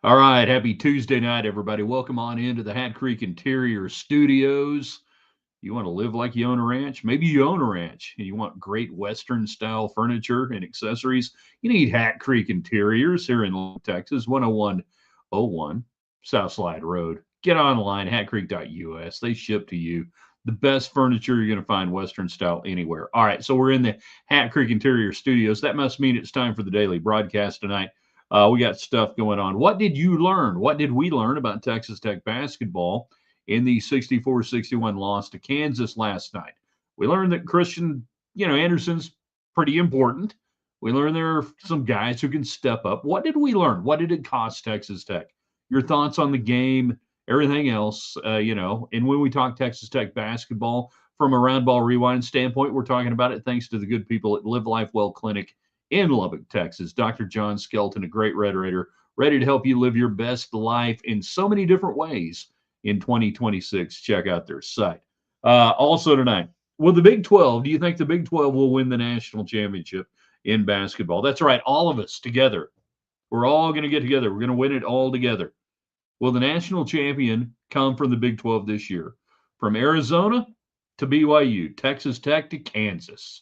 All right, happy Tuesday night, everybody. Welcome on into the Hat Creek Interior Studios. You want to live like you own a ranch? Maybe you own a ranch and you want great Western style furniture and accessories. You need Hat Creek Interiors here in Texas, 10101 South Slide Road. Get online, hatcreek.us. They ship to you. The best furniture you're going to find Western style anywhere. All right, so we're in the Hat Creek Interior Studios. That must mean it's time for the daily broadcast tonight. We got stuff going on. What did you learn? What did we learn about Texas Tech basketball in the 64-61 loss to Kansas last night? We learned that Christian, Anderson's pretty important. We learned there are some guys who can step up. What did we learn? What did it cost Texas Tech? Your thoughts on the game, everything else, And when we talk Texas Tech basketball from a round ball rewind standpoint, we're talking about it thanks to the good people at Live Life Well Clinic in Lubbock, Texas. Dr. John Skelton, a great Raider, ready to help you live your best life in so many different ways in 2026. Check out their site. Also tonight, will the Big 12, do you think the Big 12 will win the national championship in basketball? That's right, all of us together. We're all going to get together. We're going to win it all together. Will the national champion come from the Big 12 this year? From Arizona to BYU, Texas Tech to Kansas,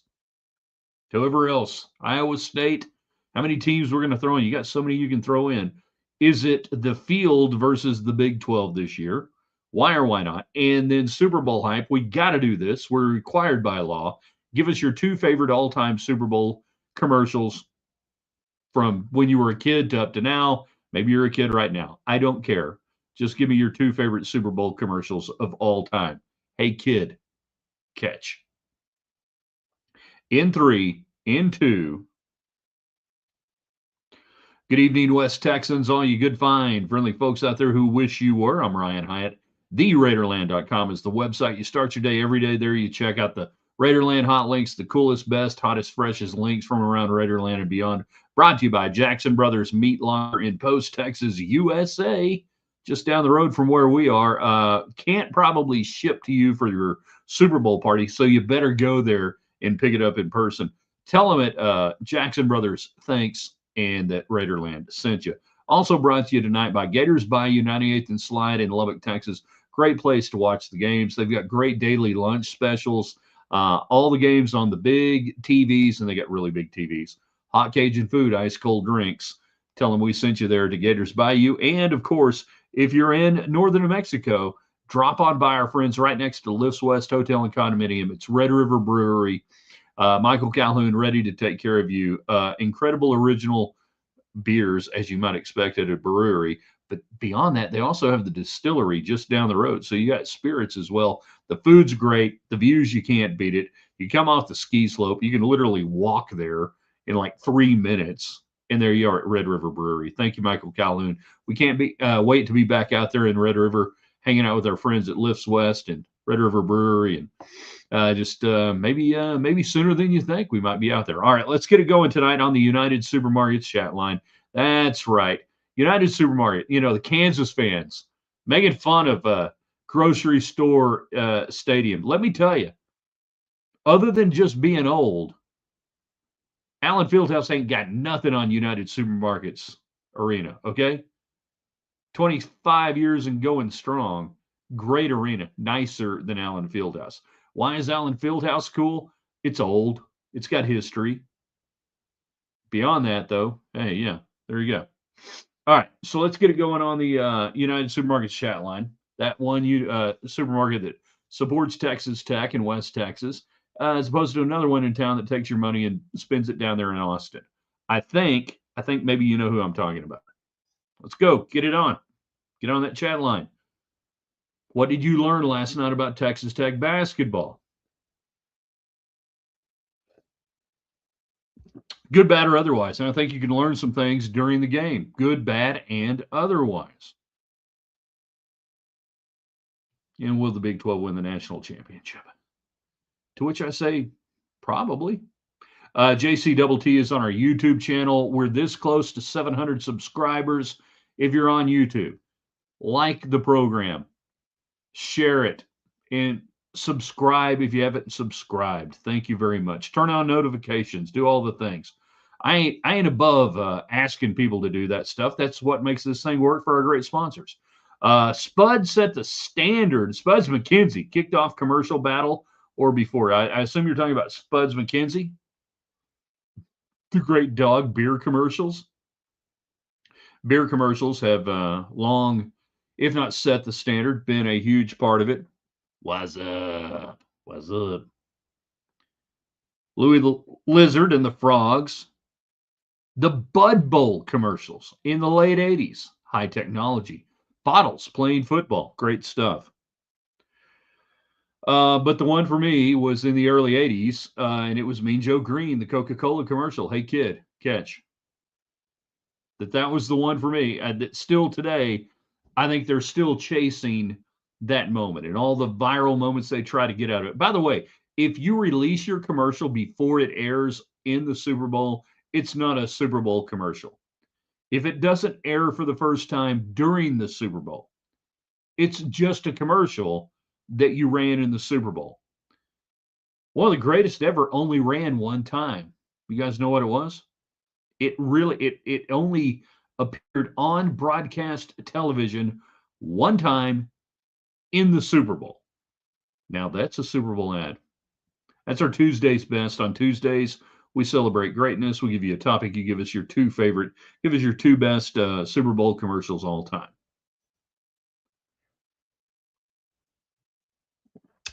whoever else, Iowa State, how many teams we're going to throw in? You got so many you can throw in. Is it the field versus the Big 12 this year? Why or why not? And then Super Bowl hype. We got to do this. We're required by law. Give us your two favorite all time Super Bowl commercials from when you were a kid to up to now. Maybe you're a kid right now. I don't care. Just give me your two favorite Super Bowl commercials of all time. Hey, kid, catch. In three, in two. Good evening, West Texans, all you good, fine, friendly folks out there who wish you were. I'm Ryan Hyatt. TheRaiderland.com is the website. You start your day every day there. You check out the Raiderland hot links, the coolest, best, hottest, freshest links from around Raiderland and beyond. Brought to you by Jackson Brothers Meat Locker in Post, Texas, USA. Just down the road from where we are. Can't probably ship to you for your Super Bowl party, so you better go there and pick it up in person. Tell them at Jackson Brothers, thanks, and that Raiderland sent you. Also brought to you tonight by Gators Bayou 98th and Slide in Lubbock, Texas. Great place to watch the games. They've got great daily lunch specials. All the games on the big TVs, and they got really big TVs. Hot Cajun food, ice cold drinks. Tell them we sent you there to Gators Bayou. And of course, if you're in northern New Mexico, drop on by our friends right next to Lifts West Hotel and Condominium. It's Red River Brewery. Michael Calhoun ready to take care of you. Incredible original beers, as you might expect at a brewery. But beyond that, they also have the distillery just down the road. So you got spirits as well. The food's great. The views, you can't beat it. You come off the ski slope, you can literally walk there in like 3 minutes. And there you are at Red River Brewery. Thank you, Michael Calhoun. We can't wait to be back out there in Red River, hanging out with our friends at Lifts West and Red River Brewery, and maybe sooner than you think we might be out there. All right, let's get it going tonight on the United Supermarkets chat line. That's right, United Supermarket. You know, the Kansas fans making fun of grocery store stadium. Let me tell you, other than just being old, Allen Fieldhouse ain't got nothing on United Supermarkets arena. Okay, 25 years and going strong. Great arena, nicer than Allen Fieldhouse. Why is Allen Fieldhouse cool? It's old. It's got history. Beyond that, though, hey, yeah, there you go. All right, so let's get it going on the United Supermarkets chat line. That one supermarket that supports Texas Tech in West Texas, as opposed to another one in town that takes your money and spends it down there in Austin. I think maybe you know who I'm talking about. Let's go. Get it on. Get on that chat line. What did you learn last night about Texas Tech basketball? Good, bad, or otherwise. And I think you can learn some things during the game, good, bad, and otherwise. And will the Big 12 win the national championship? To which I say, probably. JC Double T is on our YouTube channel. We're this close to 700 subscribers. If you're on YouTube, like the program, share it, and subscribe if you haven't subscribed. Thank you very much. Turn on notifications. Do all the things. I ain't above asking people to do that stuff. That's what makes this thing work for our great sponsors. Spud set the standard. Spuds McKenzie kicked off commercial battle or before. I assume you're talking about Spuds McKenzie, the great dog beer commercials. Beer commercials have long, if not set the standard, been a huge part of it. What's up? What's up? Louis the Lizard and the Frogs. The Bud Bowl commercials in the late 80s. High technology. Bottles playing football. Great stuff. But the one for me was in the early 80s, and it was Mean Joe Green, the Coca-Cola commercial. Hey, kid, catch. That was the one for me. That still today, I think they're still chasing that moment and all the viral moments they try to get out of it. By the way, if you release your commercial before it airs in the Super Bowl, it's not a Super Bowl commercial. If it doesn't air for the first time during the Super Bowl, it's just a commercial that you ran in the Super Bowl. One of the greatest ever only ran one time. You guys know what it was? It only appeared on broadcast television one time in the Super Bowl. Now that's a Super Bowl ad. That's our Tuesday's best. On Tuesdays, we celebrate greatness. We give you a topic. You give us your two best Super Bowl commercials all time.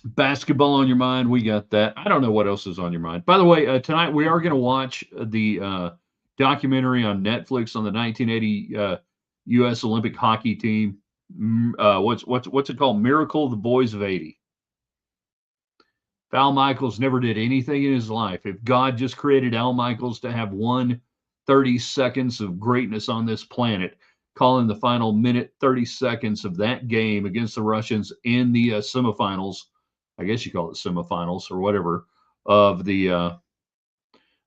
Basketball on your mind. We got that. I don't know what else is on your mind. By the way, tonight we are going to watch the documentary on Netflix on the 1980 U.S. Olympic hockey team. What's it called? Miracle of the Boys of 80. Al Michaels never did anything in his life. If God just created Al Michaels to have 30 seconds of greatness on this planet, calling the final minute 30 seconds of that game against the Russians in the semifinals, I guess you call it semifinals or whatever, of the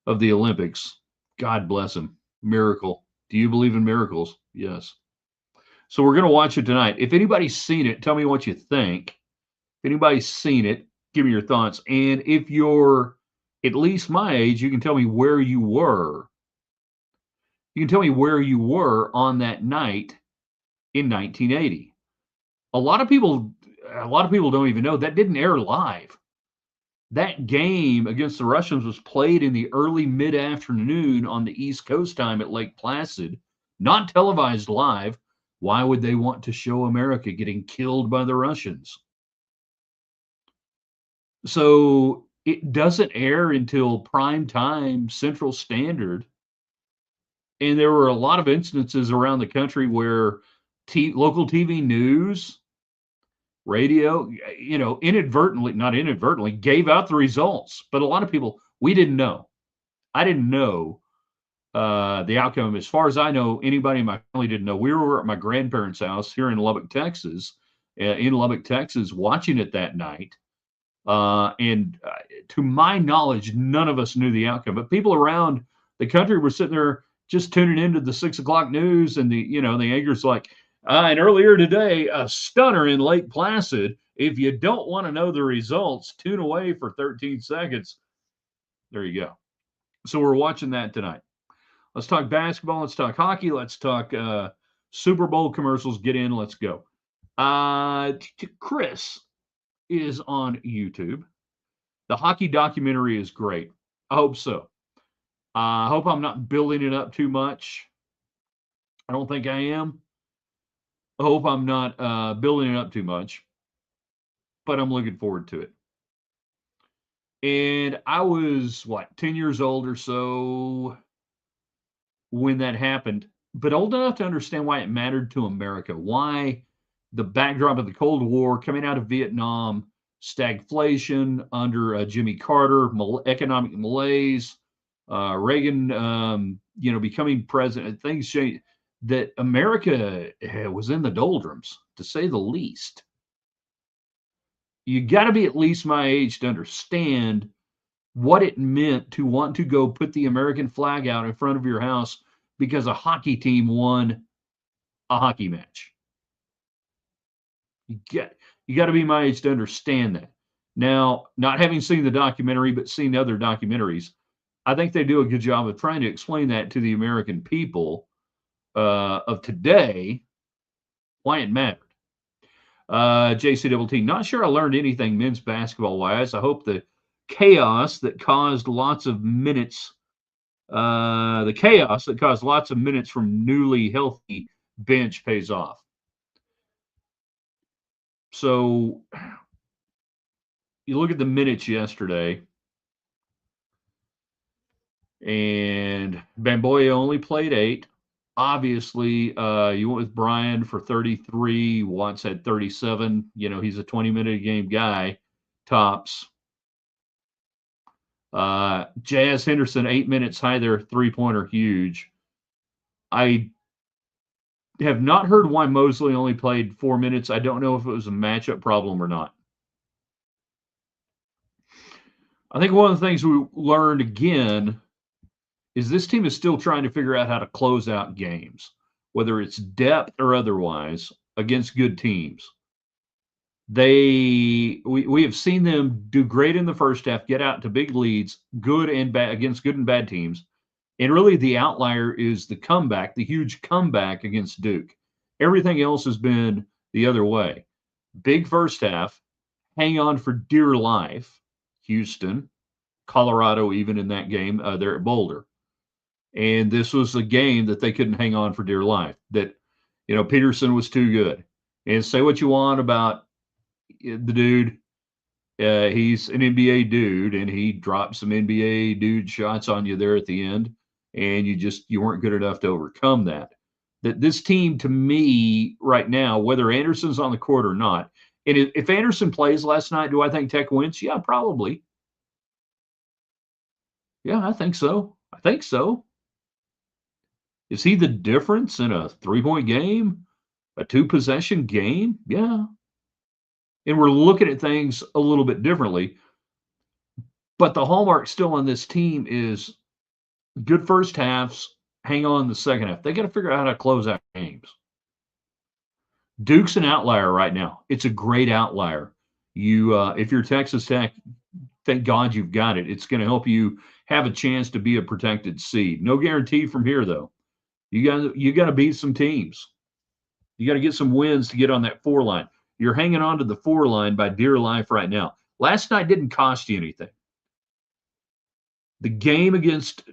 Olympics. God bless him. Miracle. Do you believe in miracles? Yes. So we're going to watch it tonight. If anybody's seen it, tell me what you think. If anybody's seen it, give me your thoughts. And if you're at least my age, you can tell me where you were. You can tell me where you were on that night in 1980. A lot of people don't even know that didn't air live. That game against the Russians was played in the early mid-afternoon on the East Coast time at Lake Placid, not televised live. Why would they want to show America getting killed by the Russians? So it doesn't air until prime time Central Standard. And there were a lot of instances around the country where local TV news, radio, not inadvertently gave out the results. But a lot of people, we didn't know. I didn't know the outcome. As far as I know, anybody in my family didn't know. We were at my grandparents' house here in Lubbock, Texas, watching it that night. And to my knowledge, none of us knew the outcome. But people around the country were sitting there just tuning into the 6 o'clock news, and the anchor's like, and earlier today, a stunner in Lake Placid. If you don't want to know the results, tune away for 13 seconds. There you go. So we're watching that tonight. Let's talk basketball. Let's talk hockey. Let's talk Super Bowl commercials. Get in. Let's go. Chris is on YouTube. The hockey documentary is great. I hope so. I hope I'm not building it up too much. I don't think I am. I hope I'm not building it up too much, but I'm looking forward to it. And I was, 10 years old or so when that happened, but old enough to understand why it mattered to America, why the backdrop of the Cold War, coming out of Vietnam, stagflation under Jimmy Carter, economic malaise, Reagan, becoming president, things changed, that America was in the doldrums, to say the least. You got to be at least my age to understand what it meant to want to go put the American flag out in front of your house because a hockey team won a hockey match. You got to be my age to understand that. Now, not having seen the documentary, but seen other documentaries, I think they do a good job of trying to explain that to the American people of today, why it mattered. JC Double T, not sure I learned anything men's basketball wise. I hope the chaos that caused lots of minutes, from newly healthy bench pays off. So you look at the minutes yesterday, and Bamboya only played 8. Obviously, you went with Brian for 33. Watts had 37. He's a 20-minute a game guy, tops. Jazz Henderson, 8 minutes high there, three-pointer, huge. I have not heard why Mosley only played 4 minutes. I don't know if it was a matchup problem or not. I think one of the things we learned again is this team is still trying to figure out how to close out games, whether it's depth or otherwise, against good teams. We have seen them do great in the first half, get out to big leads, good and bad against good and bad teams. And really the outlier is the comeback, the huge comeback against Duke. Everything else has been the other way. Big first half, hang on for dear life. Houston, Colorado, even in that game, they're at Boulder. And this was a game that they couldn't hang on for dear life, that, Peterson was too good. And say what you want about the dude. He's an NBA dude, and he dropped some NBA dude shots on you there at the end, and you weren't good enough to overcome that. That this team, to me, right now, whether Anderson's on the court or not, and if Anderson plays last night, do I think Tech wins? Yeah, probably. Yeah, I think so. Is he the difference in a 3-point game, a 2-possession game? Yeah. And we're looking at things a little bit differently. But the hallmark still on this team is good first halves, hang on in the second half. They got to figure out how to close out games. Duke's an outlier right now. It's a great outlier. If you're Texas Tech, thank God you've got it. It's going to help you have a chance to be a protected seed. No guarantee from here, though. You got to beat some teams. You got to get some wins to get on that 4 line. You're hanging on to the 4 line by dear life right now. Last night didn't cost you anything. The game against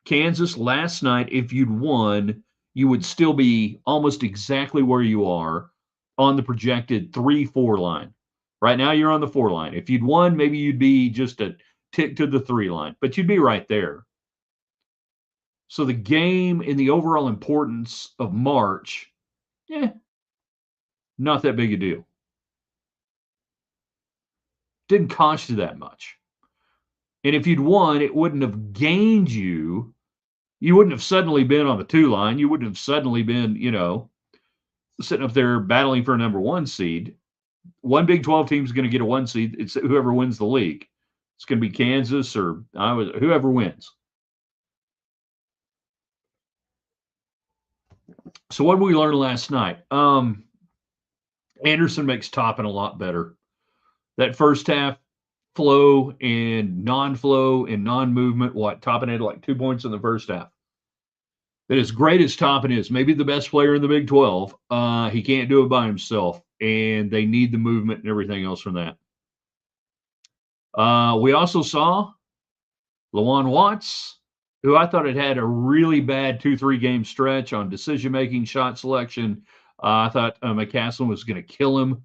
Kansas last night, if you'd won, you would still be almost exactly where you are on the projected 3-4 line. Right now, you're on the 4 line. If you'd won, maybe you'd be just a tick to the 3 line, but you'd be right there. So the game and the overall importance of March, not that big a deal. Didn't cost you that much. And if you'd won, it wouldn't have gained you. You wouldn't have suddenly been on the 2 line. You wouldn't have suddenly been, sitting up there battling for a number 1 seed. One Big 12 team is going to get a 1 seed. It's whoever wins the league. It's going to be Kansas or whoever wins. So what did we learn last night? Anderson makes Toppin a lot better. That first half, flow and non-flow and non-movement, Toppin had like 2 points in the first half. That as great as Toppin is, maybe the best player in the Big 12, he can't do it by himself, and they need the movement and everything else from that. We also saw Lawan Watts, who I thought had a really bad 2-3 game stretch on decision-making, shot selection. I thought McCaslin was going to kill him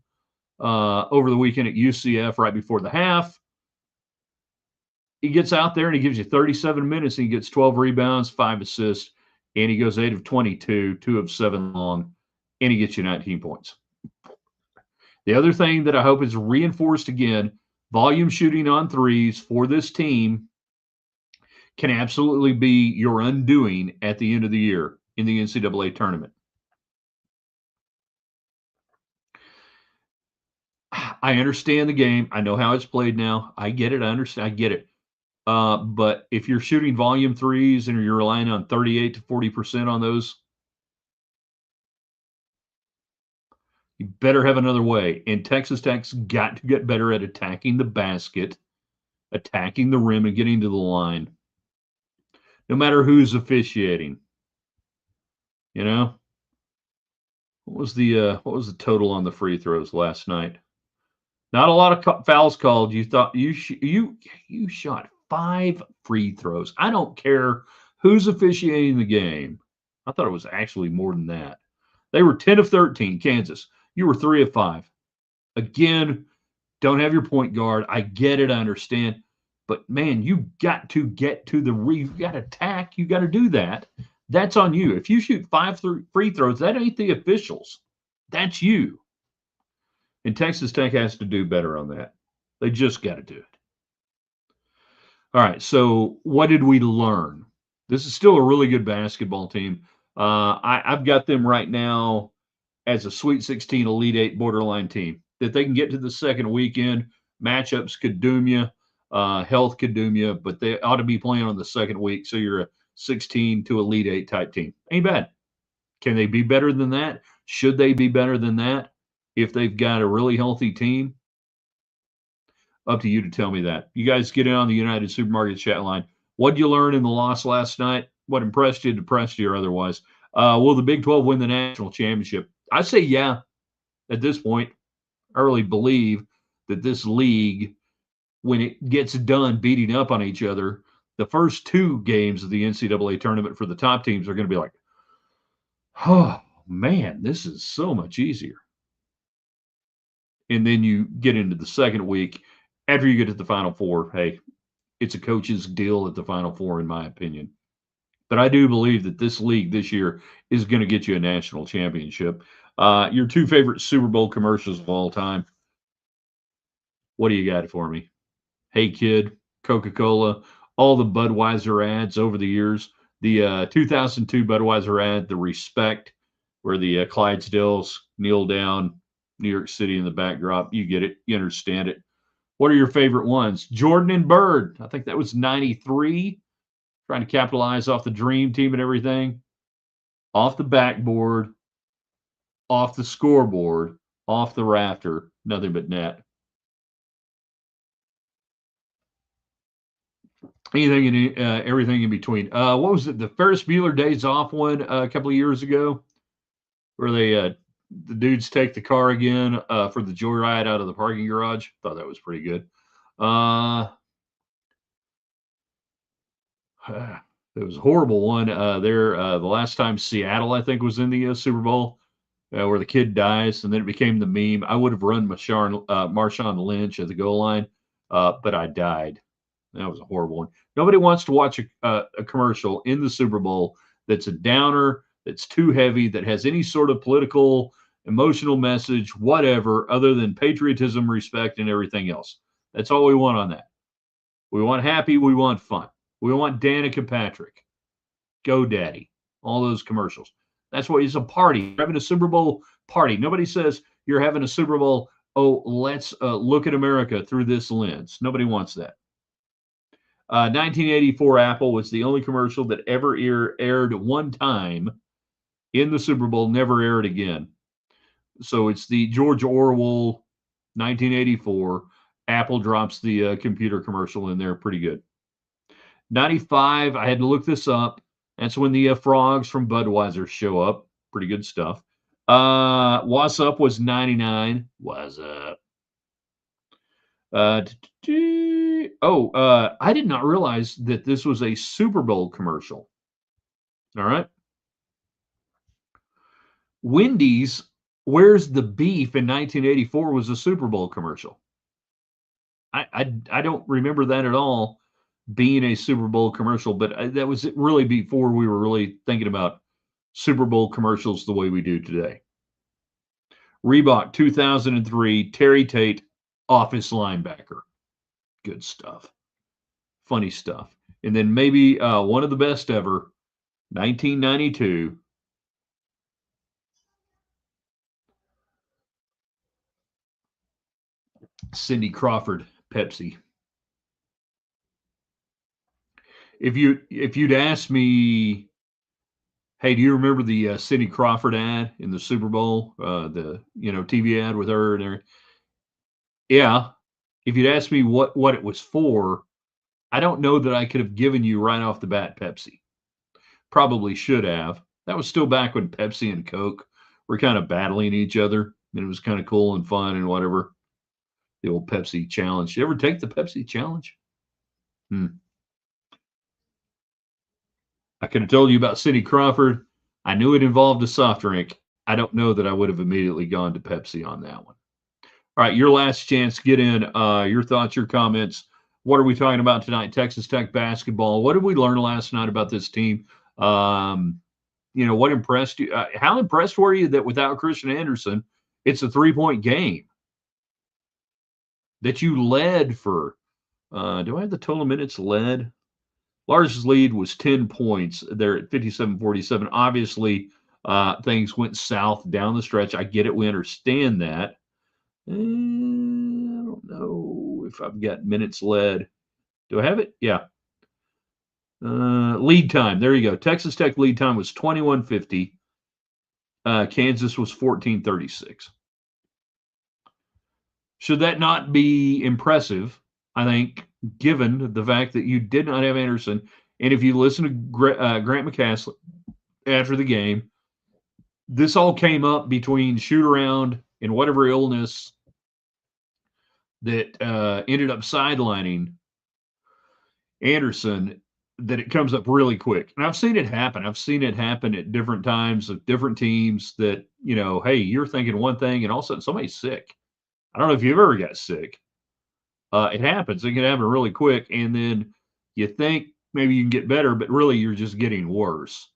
over the weekend at UCF right before the half. He gets out there and he gives you 37 minutes and he gets 12 rebounds, 5 assists, and he goes 8 of 22, 2 of 7 long, and he gets you 19 points. The other thing that I hope is reinforced again, volume shooting on threes for this team can absolutely be your undoing at the end of the year in the NCAA tournament. I understand the game. I know how it's played now. I get it. I understand. I get it. But if you're shooting volume threes and you're relying on 38 to 40% on those, you better have another way. And Texas Tech's got to get better at attacking the basket, attacking the rim, and getting to the line. no matter who's officiating. You know, what was the total on the free throws last night? Not a lot of fouls called. You thought you shot 5 free throws. I don't care who's officiating the game. I thought it was actually more than that. They were 10 of 13, Kansas. You were 3 of 5. Again, don't have your point guard. I get it. I understand. But man, you got to get to you got to attack. You got to do that. That's on you. If you shoot 5 free throws, that ain't the officials. That's you. And Texas Tech has to do better on that. They just got to do it. All right. So, what did we learn? This is still a really good basketball team. I've got them right now as a Sweet 16 Elite 8 borderline team. That they can get to the second weekend. Matchups could doom you. Health could doom you, but they ought to be playing on the second week. So you're a 16 to Elite 8 type team. Ain't bad. Can they be better than that? Should they be better than that if they've got a really healthy team? Up to you to tell me that. You guys get in on the United Supermarket chat line. What did you learn in the loss last night? What impressed you, depressed you, or otherwise? Will the Big 12 win the national championship? I say yeah at this point. I really believe that this league, when it gets done beating up on each other, the first 2 games of the NCAA tournament for the top teams are going to be like, oh, man, this is so much easier. And then you get into the second week. After you get to the Final Four, hey, it's a coach's deal at the Final Four, in my opinion. But I do believe that this league this year is going to get you a national championship. Your 2 favorite Super Bowl commercials of all time. What do you got for me? Hey Kid, Coca-Cola, all the Budweiser ads over the years. The 2002 Budweiser ad, the Respect, where the Clydesdales kneel down, New York City in the backdrop. You get it. You understand it. What are your favorite ones? Jordan and Bird. I think that was 93. Trying to capitalize off the dream team and everything. Off the backboard, off the scoreboard, off the rafter. Nothing but net. Everything in between. What was it? The Ferris Bueller Days Off one a couple of years ago, where the dudes take the car again for the joyride out of the parking garage. Thought that was pretty good. It was a horrible one the last time Seattle, I think, was in the Super Bowl, where the kid dies, and then it became the meme. I would have run Marshawn Lynch at the goal line, but I died. That was a horrible one. Nobody wants to watch a commercial in the Super Bowl that's a downer, that's too heavy, that has any sort of political, emotional message, whatever, other than patriotism, respect, and everything else. That's all we want on that. We want happy. We want fun. We want Danica Patrick, GoDaddy, all those commercials. That's what it's a party. You're having a Super Bowl party. Nobody says you're having a Super Bowl. Oh, let's look at America through this lens. Nobody wants that. 1984 Apple was the only commercial that ever aired one time in the Super Bowl, never aired again. So it's the George Orwell 1984. Apple drops the computer commercial in there. Pretty good. 95, I had to look this up. That's when the frogs from Budweiser show up. Pretty good stuff. What's Up was 99. What's Up? I did not realize that this was a Super Bowl commercial. All right. Wendy's, Where's the Beef in 1984 was a Super Bowl commercial. I don't remember that at all being a Super Bowl commercial, but that was really before we were really thinking about Super Bowl commercials the way we do today. Reebok 2003, Terry Tate, office linebacker. Good stuff. Funny stuff. And then maybe one of the best ever, 1992. Cindy Crawford, Pepsi. If you'd asked me, hey, do you remember the Cindy Crawford ad in the Super Bowl? The TV ad with her and everything. Yeah. If you'd asked me what it was for, I don't know that I could have given you right off the bat Pepsi. Probably should have. That was still back when Pepsi and Coke were kind of battling each other, and it was kind of cool and fun and whatever. The old Pepsi challenge. You ever take the Pepsi challenge? Hmm. I could have told you about Cindy Crawford. I knew it involved a soft drink. I don't know that I would have immediately gone to Pepsi on that one. All right, your last chance. Get in. Your thoughts, your comments. What are we talking about tonight? Texas Tech basketball. What did we learn last night about this team? What impressed you? How impressed were you that without Christian Anderson, it's a 3-point game that you led for? Do I have the total minutes led? Largest lead was 10 points there at 57-47. Obviously, things went south down the stretch. I get it. We understand that. I don't know if I've got minutes led. Do I have it? Yeah. Lead time. There you go. Texas Tech lead time was 21:50. Kansas was 14:36. Should that not be impressive? I think, given the fact that you did not have Anderson, and if you listen to Grant McCaslin after the game, this all came up between shoot around and whatever illness that ended up sidelining Anderson, that it comes up really quick. And I've seen it happen. I've seen it happen at different times of different teams that, hey, you're thinking one thing and all of a sudden somebody's sick. I don't know if you've ever got sick. It happens. It can happen really quick. And then you think maybe you can get better, but really you're just getting worse.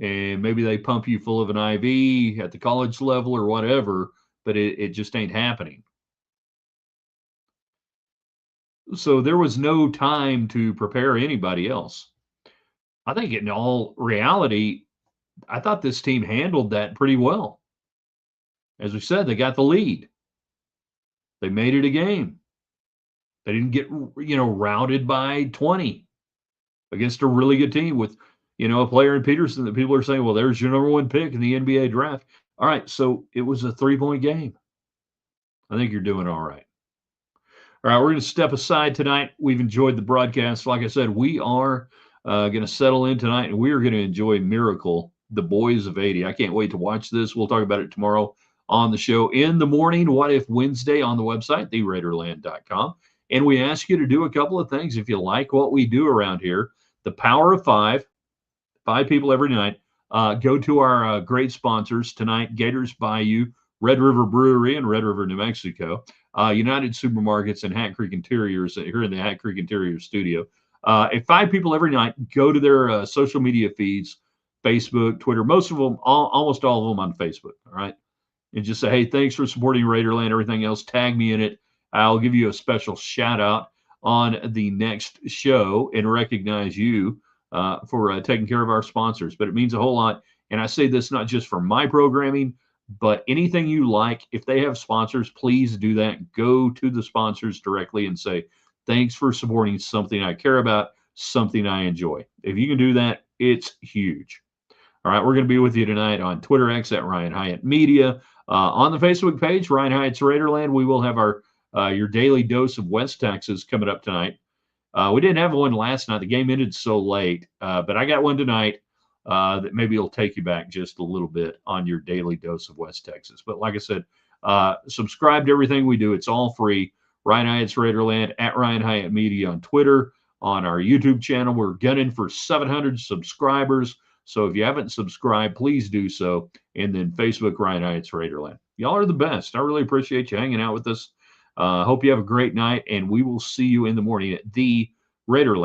And maybe they pump you full of an IV at the college level or whatever, but it just ain't happening. So there was no time to prepare anybody else. I think in all reality, I thought this team handled that pretty well. As we said, they got the lead. They made it a game. They didn't get, routed by 20 against a really good team with, a player in Peterson that people are saying, well, there's your number one pick in the NBA draft. All right, so it was a 3-point game. I think you're doing all right. All right, we're going to step aside tonight. We've enjoyed the broadcast. Like I said, we are going to settle in tonight, and we are going to enjoy Miracle, the Boys of 80. I can't wait to watch this. We'll talk about it tomorrow on the show. In the morning, What If Wednesday on the website, theraiderland.com. And we ask you to do a couple of things if you like what we do around here. The Power of 5 people every night. Go to our great sponsors tonight, Gators Bayou, Red River Brewery in Red River, New Mexico, United Supermarkets, and Hat Creek Interiors here in the Hat Creek Interiors studio. At 5 people every night, go to their social media feeds, Facebook, Twitter, most of them, almost all of them on Facebook, all right? And just say, hey, thanks for supporting Raiderland, everything else, tag me in it. I'll give you a special shout out on the next show and recognize you for taking care of our sponsors. But it means a whole lot. And I say this not just for my programming, but anything you like. If they have sponsors, please do that. Go to the sponsors directly and say, thanks for supporting something I care about, something I enjoy. If you can do that, it's huge. All right, we're going to be with you tonight on Twitter X at Ryan Hyatt Media. On the Facebook page, Ryan Hyatt's Raiderland, we will have our your daily dose of West Texas coming up tonight. We didn't have one last night. The game ended so late, but I got one tonight that maybe will take you back just a little bit on your daily dose of West Texas. But like I said, subscribe to everything we do. It's all free. Ryan Hyatt's Raiderland at Ryan Hyatt Media on Twitter, on our YouTube channel. We're gunning for 700 subscribers. So if you haven't subscribed, please do so. And then Facebook, Ryan Hyatt's Raiderland. Y'all are the best. I really appreciate you hanging out with us. Hope you have a great night, and we will see you in the morning at the Raiderland.